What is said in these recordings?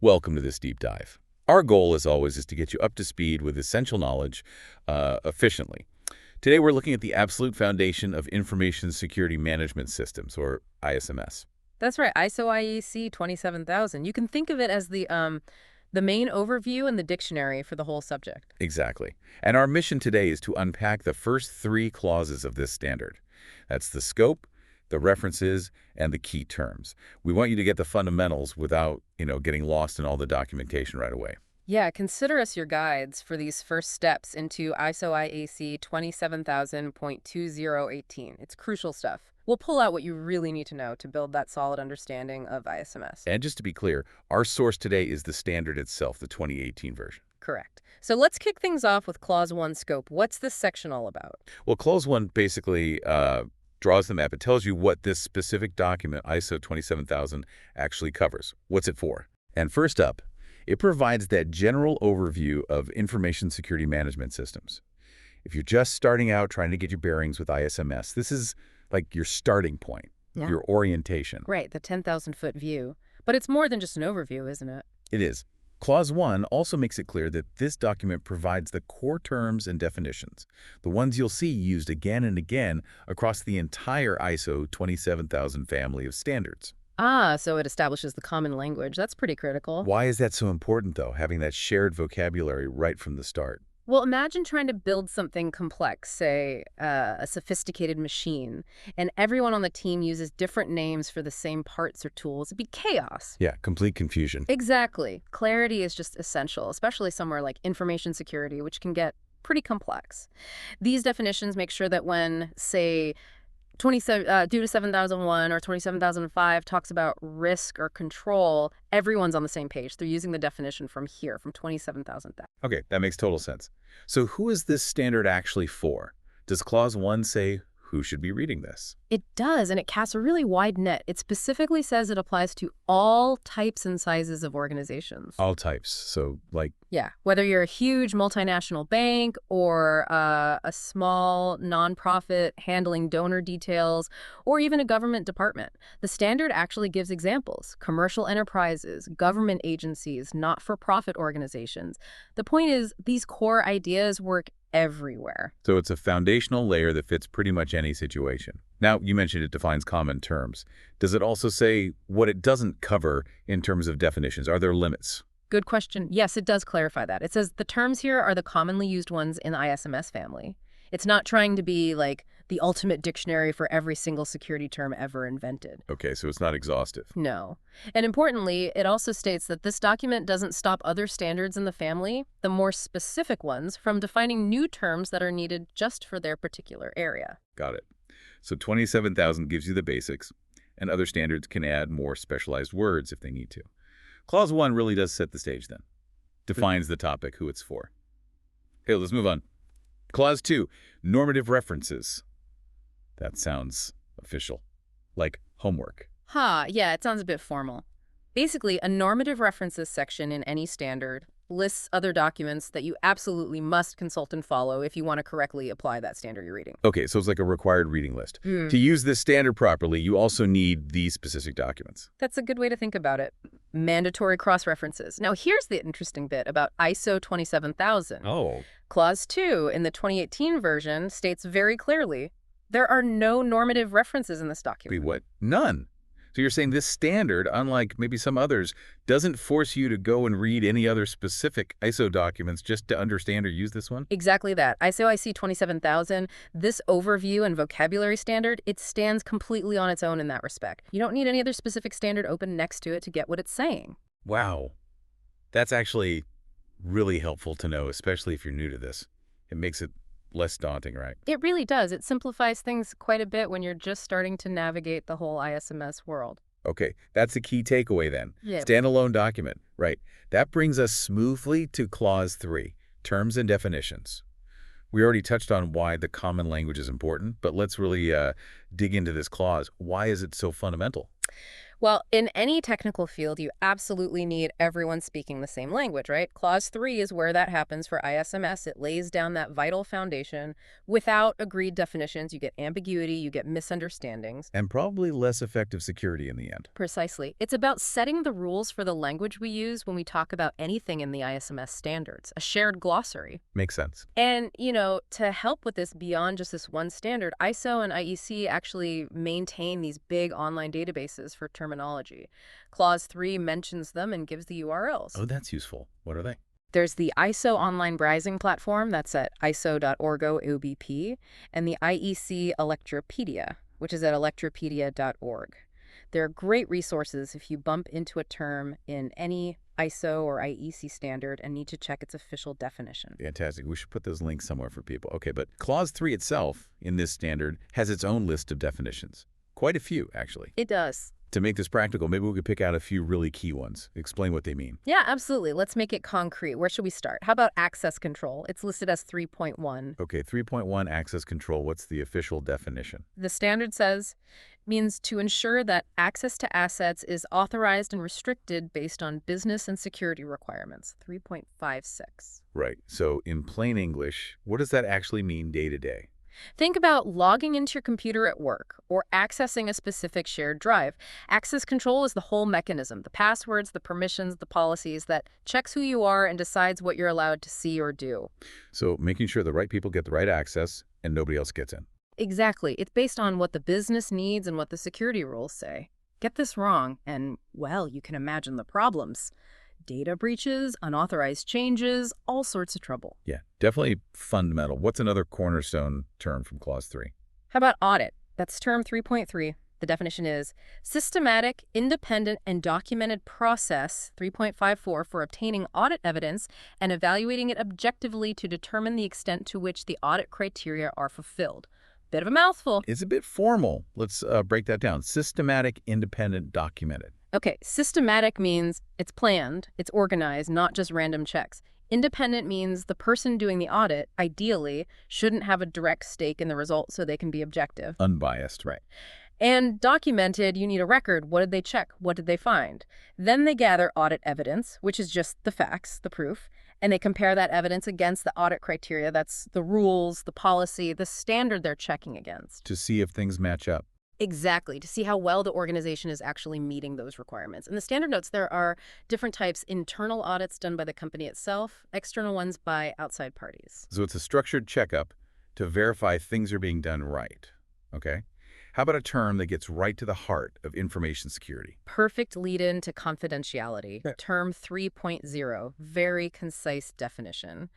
Welcome to this deep dive. Our goal, as always, is to get you up to speed with essential knowledge efficiently. Today, we're looking at the absolute foundation of information security management systems, or ISMS. That's right, ISO/IEC 27000. You can think of it as the main overview and the dictionary for the whole subject. Exactly. And our mission today is to unpack the first three clauses of this standard. That's the scope, the references, and the key terms. We want you to get the fundamentals without, getting lost in all the documentation right away. Yeah, consider us your guides for these first steps into ISO/IEC 27000.2018. It's crucial stuff. We'll pull out what you really need to know to build that solid understanding of ISMS. And just to be clear, our source today is the standard itself, the 2018 version. Correct. So let's kick things off with Clause 1 scope. What's this section all about? Well, Clause 1 basically draws the map. It tells you what this specific document, ISO 27000, actually covers. What's it for? And first up, it provides that general overview of information security management systems. If you're just starting out trying to get your bearings with ISMS, this is like your starting point, your orientation. Right, the 10,000-foot view. But it's more than just an overview, isn't it? It is. Clause 1 also makes it clear that this document provides the core terms and definitions, the ones you'll see used again and again across the entire ISO 27000 family of standards. Ah, so it establishes the common language. That's pretty critical. Why is that so important, though, having that shared vocabulary right from the start? Well, imagine trying to build something complex, say a sophisticated machine, and everyone on the team uses different names for the same parts or tools. It'd be chaos. Yeah, complete confusion. Exactly. Clarity is just essential, especially somewhere like information security, which can get pretty complex. These definitions make sure that when, say, due to 7001 or 27005 talks about risk or control, everyone's on the same page. They're using the definition from here, from 27000. Okay, that makes total sense. So who is this standard actually for? Does Clause 1 say who should be reading this? It does, and it casts a really wide net. It specifically says it applies to all types and sizes of organizations. All types. So, Yeah, whether you're a huge multinational bank or a small nonprofit handling donor details, or even a government department. The standard actually gives examples: commercial enterprises, government agencies, not-for-profit organizations. The point is, these core ideas work everywhere. So it's a foundational layer that fits pretty much any situation. Now, you mentioned it defines common terms. Does it also say what it doesn't cover in terms of definitions? Are there limits? Good question. Yes, it does clarify that. It says the terms here are the commonly used ones in the ISMS family. It's not trying to be like the ultimate dictionary for every single security term ever invented. Okay, so it's not exhaustive. No. And importantly, it also states that this document doesn't stop other standards in the family, the more specific ones, from defining new terms that are needed just for their particular area. Got it. So 27000 gives you the basics, and other standards can add more specialized words if they need to. Clause 1 really does set the stage then. Defines the topic, who it's for. Okay, let's move on. Clause 2, normative references. That sounds official. Like homework. Yeah, it sounds a bit formal. Basically, a normative references section in any standard lists other documents that you absolutely must consult and follow if you want to correctly apply that standard you're reading. Okay, so it's like a required reading list. To use this standard properly, you also need these specific documents. That's a good way to think about it. Mandatory cross-references. Now, here's the interesting bit about ISO 27000. Oh. Clause 2 in the 2018 version states very clearly, there are no normative references in this document. Wait, what? None. So you're saying this standard, unlike maybe some others, doesn't force you to go and read any other specific ISO documents just to understand or use this one? Exactly that. ISO/IEC 27000, this overview and vocabulary standard, it stands completely on its own in that respect. You don't need any other specific standard open next to it to get what it's saying. Wow. That's actually really helpful to know, especially if you're new to this. It makes it less daunting, right? It really does. It simplifies things quite a bit when you're just starting to navigate the whole ISMS world. Okay, that's a key takeaway then. Yeah. Standalone document, right. That brings us smoothly to Clause 3, terms and definitions. We already touched on why the common language is important, but let's really dig into this clause. Why is it so fundamental? Well, in any technical field, you absolutely need everyone speaking the same language, right? Clause 3 is where that happens for ISMS. It lays down that vital foundation. Without agreed definitions, you get ambiguity, you get misunderstandings. And probably less effective security in the end. Precisely. It's about setting the rules for the language we use when we talk about anything in the ISMS standards, a shared glossary. Makes sense. And, to help with this beyond just this one standard, ISO and IEC actually maintain these big online databases for terminology. Clause 3 mentions them and gives the URLs. Oh, that's useful. What are they? There's the ISO online browsing platform, that's at iso.org/OBP, and the IEC Electropedia, which is at electropedia.org. They're great resources if you bump into a term in any ISO or IEC standard and need to check its official definition. Fantastic. We should put those links somewhere for people. Okay, but Clause 3 itself in this standard has its own list of definitions. Quite a few, actually. It does. To make this practical, maybe we could pick out a few really key ones. Explain what they mean. Yeah, absolutely. Let's make it concrete. Where should we start? How about access control? It's listed as 3.1. Okay, 3.1 access control. What's the official definition? The standard says means to ensure that access to assets is authorized and restricted based on business and security requirements. 3.56. Right. So in plain English, what does that actually mean day to day? Think about logging into your computer at work or accessing a specific shared drive. Access control is the whole mechanism, the passwords, the permissions, the policies that checks who you are and decides what you're allowed to see or do. So making sure the right people get the right access and nobody else gets in. Exactly. It's based on what the business needs and what the security rules say. Get this wrong, and, well, you can imagine the problems. Data breaches, unauthorized changes, all sorts of trouble. Yeah, definitely fundamental. What's another cornerstone term from Clause 3? How about audit? That's term 3.3. The definition is systematic, independent, and documented process, 3.54, for obtaining audit evidence and evaluating it objectively to determine the extent to which the audit criteria are fulfilled. Bit of a mouthful. It's a bit formal. Let's break that down. Systematic, independent, documented. Okay, systematic means it's planned, it's organized, not just random checks. Independent means the person doing the audit, ideally, shouldn't have a direct stake in the result so they can be objective. Unbiased. Right. And documented, you need a record. What did they check? What did they find? Then they gather audit evidence, which is just the facts, the proof, and they compare that evidence against the audit criteria. That's the rules, the policy, the standard they're checking against. To see if things match up. Exactly, to see how well the organization is actually meeting those requirements. In the standard notes, there are different types: internal audits done by the company itself, external ones by outside parties. So it's a structured checkup to verify things are being done right. Okay? How about a term that gets right to the heart of information security? Perfect lead-in to confidentiality. Yeah. Term 3.0, very concise definition.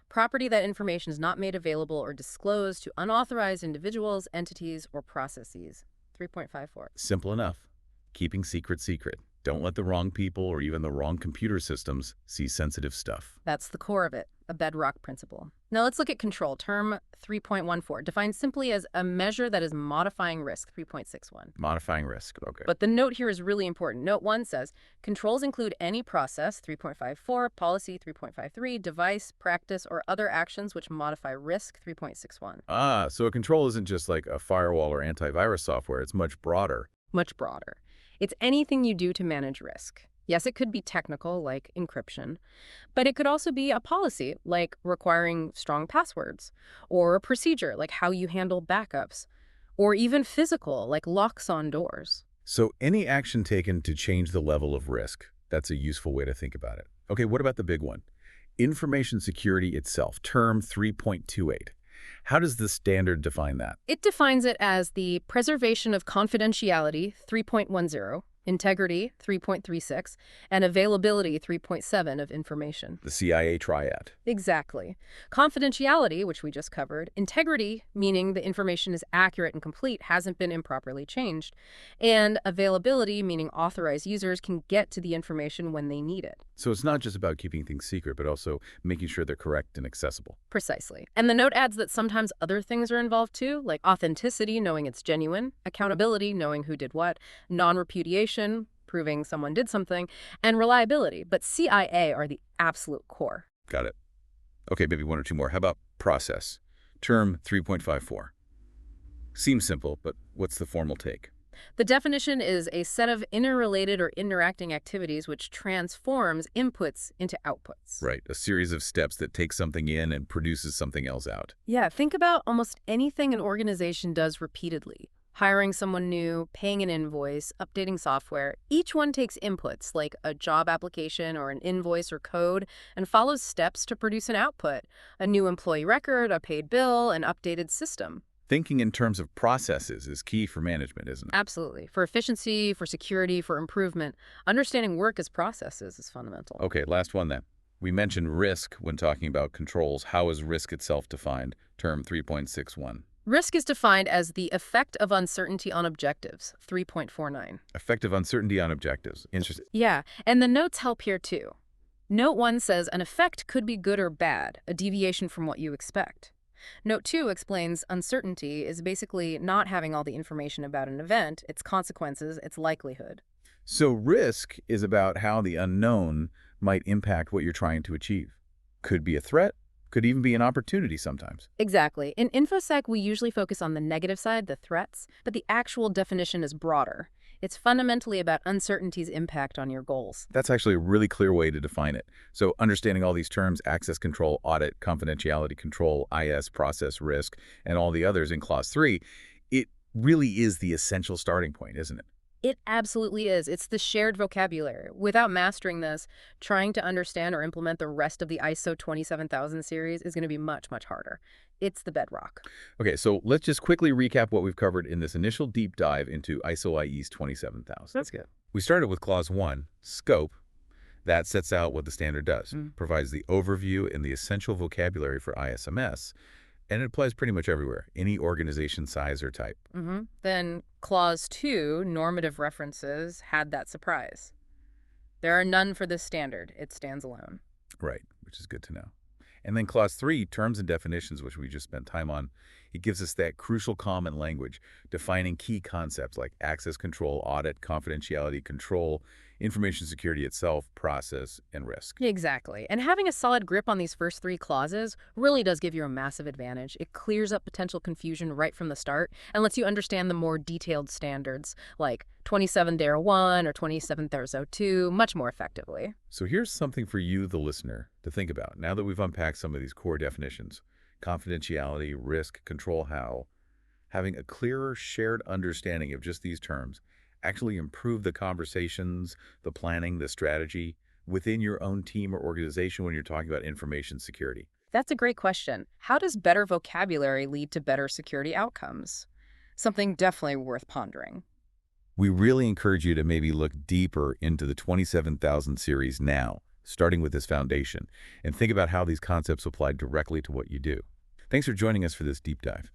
Property that information is not made available or disclosed to unauthorized individuals, entities, or processes. 3.54. Simple enough. Keeping secret secret. Don't let the wrong people or even the wrong computer systems see sensitive stuff. That's the core of it, a bedrock principle. Now let's look at control. Term 3.14, defined simply as a measure that is modifying risk, 3.61. Modifying risk. Okay. But the note here is really important. Note 1 says, controls include any process, 3.54, policy, 3.53, device, practice, or other actions which modify risk, 3.61. So a control isn't just like a firewall or antivirus software. It's much broader. Much broader. It's anything you do to manage risk. Yes, it could be technical, like encryption, but it could also be a policy, like requiring strong passwords, or a procedure, like how you handle backups, or even physical, like locks on doors. So any action taken to change the level of risk, that's a useful way to think about it. Okay, what about the big one? Information security itself, term 3.28. How does the standard define that? It defines it as the preservation of confidentiality, 3.10, integrity, 3.36, and availability, 3.7 of information. The CIA triad. Exactly. Confidentiality, which we just covered, integrity, meaning the information is accurate and complete, hasn't been improperly changed, and availability, meaning authorized users can get to the information when they need it. So it's not just about keeping things secret, but also making sure they're correct and accessible. Precisely. And the note adds that sometimes other things are involved too, like authenticity, knowing it's genuine, accountability, knowing who did what, non-repudiation, proving someone did something, and reliability. But CIA are the absolute core. Got it. Okay, maybe one or two more. How about process? Term 3.54. Seems simple, but what's the formal take? The definition is a set of interrelated or interacting activities which transforms inputs into outputs. Right, a series of steps that take something in and produces something else out. Yeah, think about almost anything an organization does repeatedly. Hiring someone new, paying an invoice, updating software. Each one takes inputs like a job application or an invoice or code and follows steps to produce an output. A new employee record, a paid bill, an updated system. Thinking in terms of processes is key for management, isn't it? Absolutely. For efficiency, for security, for improvement, understanding work as processes is fundamental. Okay, last one then. We mentioned risk when talking about controls. How is risk itself defined? Term 3.61. Risk is defined as the effect of uncertainty on objectives, 3.49. Effective uncertainty on objectives. Interesting. Yeah, and the notes help here too. Note 1 says an effect could be good or bad, a deviation from what you expect. Note 2 explains uncertainty is basically not having all the information about an event, its consequences, its likelihood. So risk is about how the unknown might impact what you're trying to achieve. Could be a threat, could even be an opportunity sometimes. Exactly. In InfoSec, we usually focus on the negative side, the threats, but the actual definition is broader. It's fundamentally about uncertainty's impact on your goals. That's actually a really clear way to define it. So understanding all these terms, access control, audit, confidentiality control, IS, process risk, and all the others in Clause 3, it really is the essential starting point, isn't it? It absolutely is. It's the shared vocabulary. Without mastering this, trying to understand or implement the rest of the ISO 27000 series is going to be much, much harder. It's the bedrock. Okay, so let's just quickly recap what we've covered in this initial deep dive into ISO IE's 27000. That's good. We started with Clause 1, Scope. That sets out what the standard does, provides the overview and the essential vocabulary for ISMS, and it applies pretty much everywhere, any organization size or type. Then Clause 2, normative references, had that surprise. There are none for this standard. It stands alone. Right, which is good to know. And then Clause 3, terms and definitions, which we just spent time on, it gives us that crucial common language, defining key concepts like access control, audit, confidentiality control, information security itself, process, and risk. Exactly. And having a solid grip on these first 3 clauses really does give you a massive advantage. It clears up potential confusion right from the start and lets you understand the more detailed standards like 27-01 or 27-02 much more effectively. So here's something for you, the listener, to think about. Now that we've unpacked some of these core definitions, confidentiality, risk, control, how, having a clearer shared understanding of just these terms actually improve the conversations, the planning, the strategy within your own team or organization when you're talking about information security? That's a great question. How does better vocabulary lead to better security outcomes? Something definitely worth pondering. We really encourage you to maybe look deeper into the 27000 series now, starting with this foundation, and think about how these concepts apply directly to what you do. Thanks for joining us for this deep dive.